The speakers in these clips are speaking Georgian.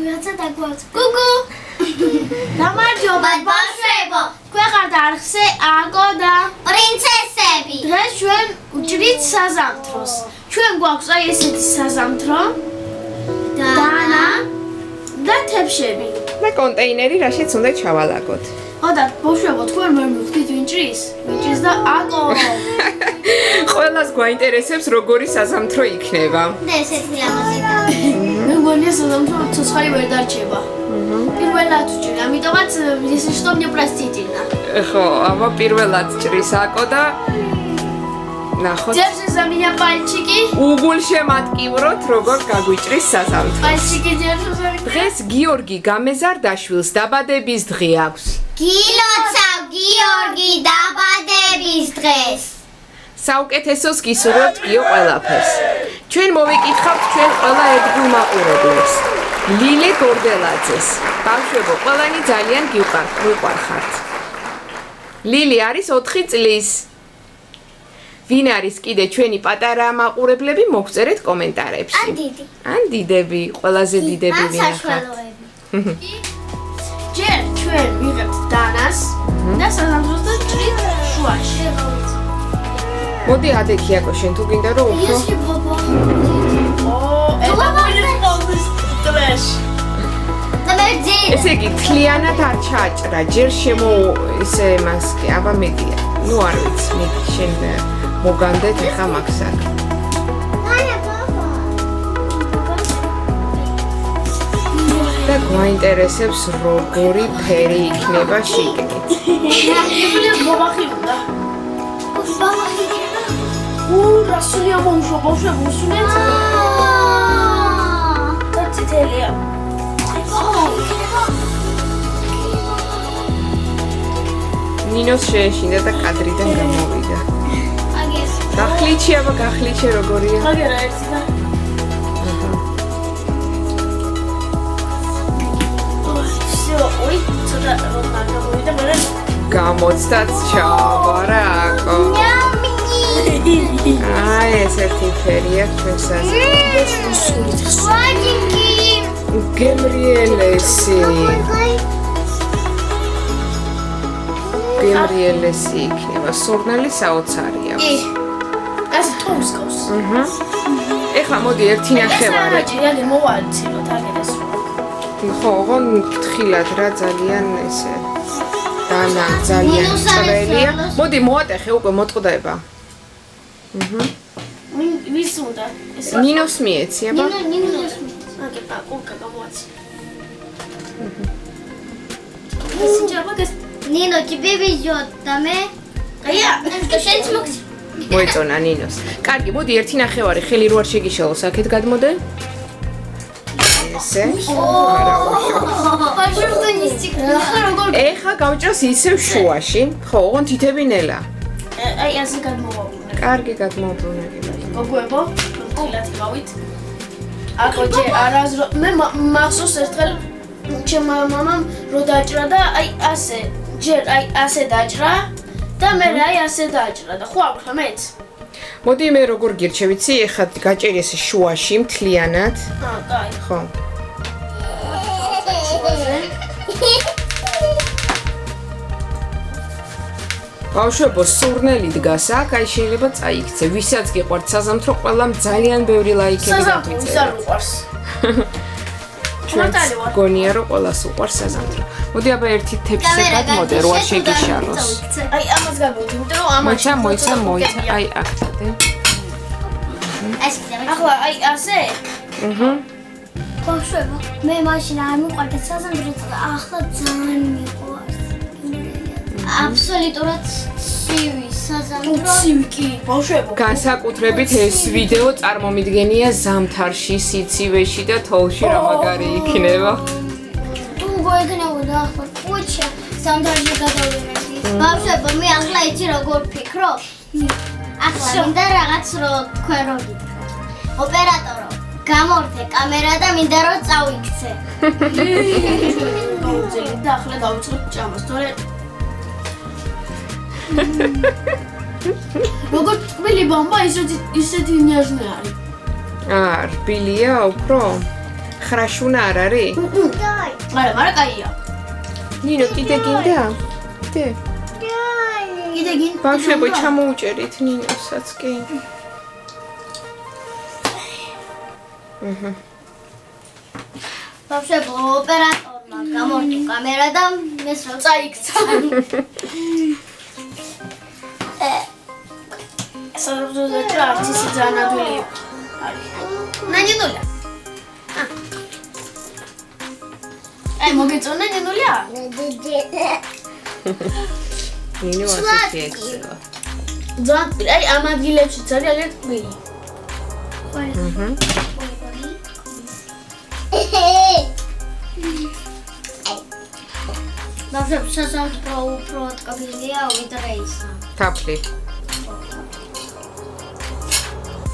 ვიღაცა დაგვაქვს. გუგუ. გამარჯობა ბავშვებო. ქვეყანად არხზე აკო და პრინცესები. დღეს ჩვენ ვჭრით საზამთროს. ჩვენ გვაქვს აი ესეთი საზამთრო. დანა და თებშები. და კონტეინერი რაშიც უნდა ჩავალაგოთ. ხოდა ბავშვებო თქვენ ვერ მივხვდით ვინ ჭრის? ვინ ჭრის და აკო. ყველას გვაინტერესებს როგორი საზამთრო იქნება. და ესეთი ლამაზია. მე მგონია საზამთრო ცოცხალი ვერ დარჩება. პირველად ვჭრი, ამიტომაც ეს что мне простительно. ხო, აბა პირველად ჭრის აკო და ნახოთ. Держи за меня пальчики. უგულ შემატკივროთ როგორ გაგვიჭრის საზამთრო. Пальчики держу за меня. დღეს გიორგი გამეზარდაშვილს დაბადების დღე აქვს. გილოცავ გიორგი დაბადების დღეს. საუკეთესოს გისურვებთ გიო ყველაფერს. ჩვენ მოვიკითხავთ ჩვენ ყველა ერთგულ მაყურებლებს. ლილე გორდელაძეს. ბავშვებო, ყველანი ძალიან გიყვარხართ. ლილი არის 4 წლის. ვინ არის კიდე ჩვენი პატარა მაყურებლები, მოგწერეთ კომენტარებში. ან დიდი. ან დიდები, ყველაზე დიდები ვინ ახართ? ჯერ ჩვენ ვიღებთ დანას და საზამთროს და ჭრით შუაში. მოდი ადექიაკო შენ თუ გინდა რომ უფრო ესე იგი თლიანად არ ჩააჭრა ჯერ შემო ისე მასკი აბა მედია ნუ არ ვიცი მე შენ მოგანდეთ ახლა მაქსაკ და გვაინტერესებს როგორი ფერი იქნება შიგნით ბაბახი უნდა რასულია მომშო ბავშვებო უსუნეთ და ციტელია ნინოს შეეშინდა და კადრიდან გამოვიდა გახლიჩი აბა გახლიჩი როგორია აგერა ერთი და ой, ცოტა რომ გამოვიდა მე გამოცდაც ჩავარა აკო აი ესეთი ფერია ჩვენსაც გემრიელესი გემრიელესი იქნება სურნელი საოცარი აქვს ეს თოვს გავს ეხლა მოდი ერთი ნახევარი რაჭიალი მოვაცილოთ აგერეს ხო ოღონ თხილად რა ძალიან ესე დანა ძალიან წვრილია მოდი მოატეხე უკვე მოტყდება ვის უნდა ეს ნინოს მიეცი აბა ნინოს აგება კურკა გამოვაცი ეს ჯაბაგას ნინო тебе везёт და მე აია შენ მოგცი მოეწონა ნინოს კარგი მოდი ერთი ნახევარი ხელი რო არ შეგიშალოს აქეთ გადმოდე ესე ეხა გავჭრას ისევ შუაში ხო ოღონ თითები ნელა აი ასე გადმოვაბრუნე კარგი გადმოვაბრუნე გოგოებო თილად გავით აკო ჯერ არაზრო მე მახსოვს ერთხელ ჩემმა მამამ რო დაჭრა და აი ასე ჯერ აი ასე დაჭრა და მე აი ასე დაჭრა და ხო აკვირა მეც მოდი მე როგორ გირჩევიცი ეხა გაჭერი ესე შუაში მთლიანად კაი ხო ბავშვებო სურნელი დგას აქ აი შეიძლება წაიქცე ვისაც გიყვართ საზამთრო ყველამ ძალიან ბევრი ლაიქები გაგიწერეთ ჩვენს გონია რომ ყველას უყვარს საზამთრო მოდი აბა ერთი თეფსზე გადმოდე რო არ შეგიშალოს აი ამას გამოვიდი იმიტომ რომ ამაში მოიცა აი აქ წადე ახლა აი ასე ბავშვებო მე მაშინ არ მიყვარდა საზამთრო და ახლა ძალიან მიყვარს აბსოლუტურად ცივი საზამთრო ცივი კი ბავშვებო განსაკუთრებით ეს ვიდეო წარმომიდგენია ზამთარში სიცივეში და თოვლში რა მაგარი იქნება თუ მოიგნებოდა ახლა კუჩა ზამთარში გადავიდეთ ბავშვებო მე ახლა იცი როგორ ფიქრობ ახლა მინდა რაღაც რო თქვენ რო გითხრათ ოპერატორო გამორთე კამერა და მინდა რომ წავიქცე გავუძელი და ახლა დავიწყებ ჭამას თორე როგორ თქმელი ბამბა ისეთი ნიაჟნე არის რბილია უფრო ხრაშუნა არ არის? დაი. არა, კაია. ნინო, კიდე გინდა? დე. დაი. კიდე გინ. ბავშვებო, ჩამოუჭერით ნინოსაც კი. ბავშვებო, ოპერატორმა გამორთო კამერა და მესრა წაიქცა. სარბზოზე ტრაფი ძალიან ადვილი არის. ნანინულა. აი მოგეწონა ნანინულა? ნინო ასეთი ექცევა. ძალიან აი ამ ადგილებში ძალიან ტკბილი. ბავშვებო, სასამართლო უფრო ტკბილია ვიდრე ისა. თაფლი.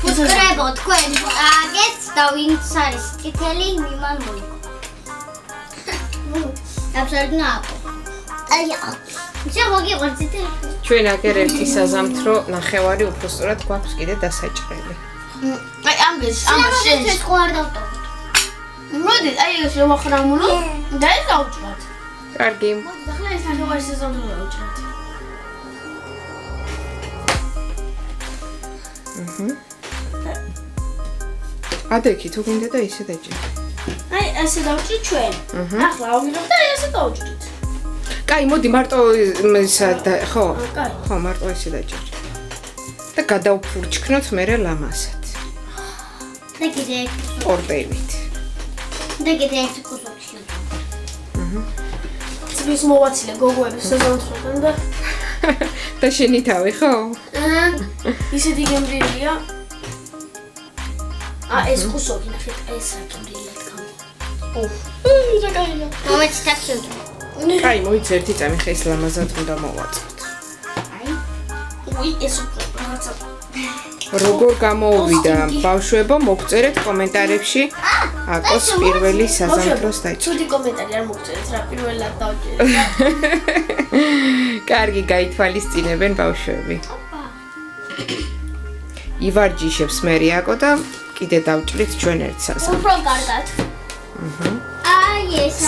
ფუტკრებო, თქვენ აგეთ და ვინც არის წითელი, მიმან მოიგო. აბსოლუტურად აკო. აი, შე მოგიყვარ წითელი. ჩვენ აგერ ერთი საზამთრო ნახევარი უფრო სწორად გვაქვს კიდე დასაჭრელი. აი ამ შენს. ეს ხო არ დავტოვოთ. მოდი, აი ეს შემოხრამულო და ეს დავჭრათ. კარგი. მოდი, ახლა ეს ნახევარი სეზონი დავჭრათ. ადექი თუ გინდა და ისე დაჭერ. აი ესე დავჭრით ჩვენ. ახლა ავიღებ და ესე დავჭრით. კაი, მოდი მარტო ისა და ხო? კაი. ხო, მარტო ისე დაჭერ. და გადავფურჩქნოთ მერე ლამაზად. და კიდე პორტებით. ერთი კუსოქში. ცის მოვაცილე გოგოების სეზონთან და და შენი თავი ხო? ისეთი გემრიელია. ეს კუსოქი ნახეთ, ეს გემრიელად გამო. რა კაია. მომეც ტაქსი. კაი, მოიც ერთი წამი ხე ის ლამაზად უნდა მოვაწყოთ. უი, ეს უფრო რაღაცა. როგორ გამოუვიდა ბავშვებო, მოგწერეთ კომენტარებში აკოს პირველი საზამთროს დაჭრა. ცუდი კომენტარი არ მოგწერეთ რა, პირველად დავჭერეთ. კარგი, გაითვალისწინებენ ბავშვები. ივარჯიშებს მერი აკო და კიდე დავჭრით ჩვენ ერთ საზამთროს. უფრო კარგად. აი ეს.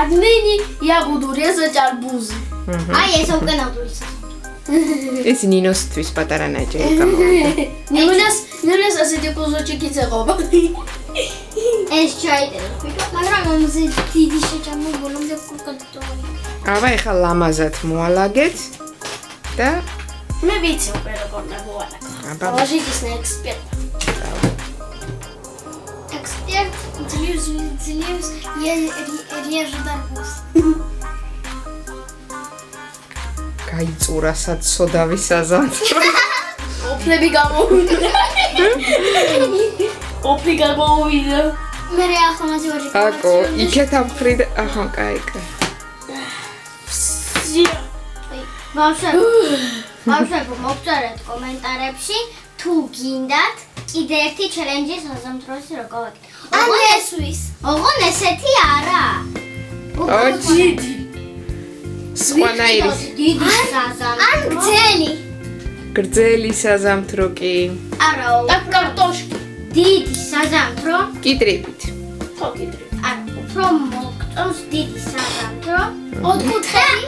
ადმენი я буду резать арбузы. აი ეს უკვე ნამდვილია. ეს ნინოსთვის პატარა ნაჭერი გამოვიდა. ნინოს ასეთი კუსოჩი გიწეყობა. ეს ჩაიწერე. მაგრამ ამაზე დიდი შეჭამო ბოლომდე კუკადტოი. აბა ეხლა ლამაზად მოალაგეთ და მე ვიცი უკვე როგორ მოვალაგო. აბა ლოჟიკის ექსპერტ. ექსპერტ ძლივს რეჟდარბუს. გაიწურასაც სოდავი საზამთრო. ოფლები გამოვიდა. ოფლი გამოვიდა. მე ახლა მასე ვარ. აკო, იქეთ ამფრიდ, აჰა, კაი. ბავშვებო, მოგწერეთ კომენტარებში თუ გინდათ კიდე ერთი ჩელენჯი საზამთროს როგორ ვაკეთებ. ოღონ ესვის. ოღონ ესეთი არა. ოჩი. სვანაირი. დიდი საზამთრო. ან გძელი. გრძელი საზამთრო კი. არა, და კარტოშკი. დიდი საზამთრო. კიდრებით. ხო, კიდრი. არა, უფრო მოგწონს დიდი საზამთრო. ოთხკუთხედი.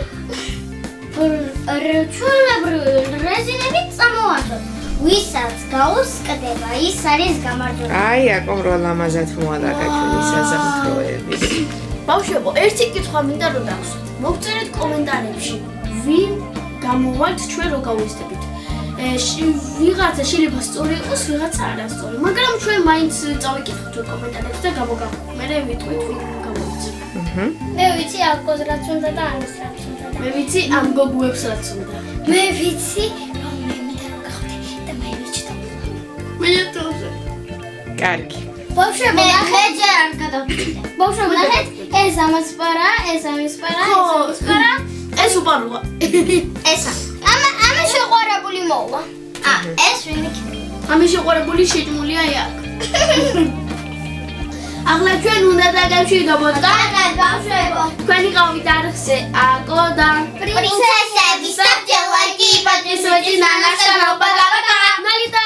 ჩვეულებრივი რეზინებით წამოვარდოთ. ვისაც გაუსკდება, ის არის გამარჯვებული. აი, აკომ რა ლამაზად მოალაგა ჩვენი საზამთროები. ბავშვებო, ერთი კითხვა მინდა რომ დაგსვათ. მოგწერეთ კომენტარებში, ვინ გამოვალთ ჩვენ რო გავისტებით. ვიღაცა შეიძლება სწორი იყოს, ვიღაცა არასწორი, მაგრამ ჩვენ მაინც წავიკითხოთ კომენტარებში და გამოგახვდით. მე ვიტყვით ვინ გამოვიცი. მე ვიცი აკოს რაც უნდა და ანას რაც უნდა. მე ვიცი ამ გოგუებს რაც უნდა. მე ვიცი რომ მე მინდა რომ გახდე და მე მიჩნდა. მე თვითონ. კარგი. ბავშვებო, ნახეთ ჯერ არ გადავწყვიტე. ბავშვებო, ნახეთ, ეს ამას პარა, ეს ამის პარა, ეს ამის პარა. ეს უპაროა. ესა. ამა შეყვარებული მოვა. ეს ვინ იქნება? ამის შეყვარებული შეჭმულია აქ. ახლა ჩვენ უნდა დაგამშვიდობოთ. კარგად, ბავშვებო. თქვენი ყავით არხზე აკო და პრინცესები, სტაბჯე ლაიკი, პატივისცემა, ნანაშანა, პაგაპაკა. ნალიტა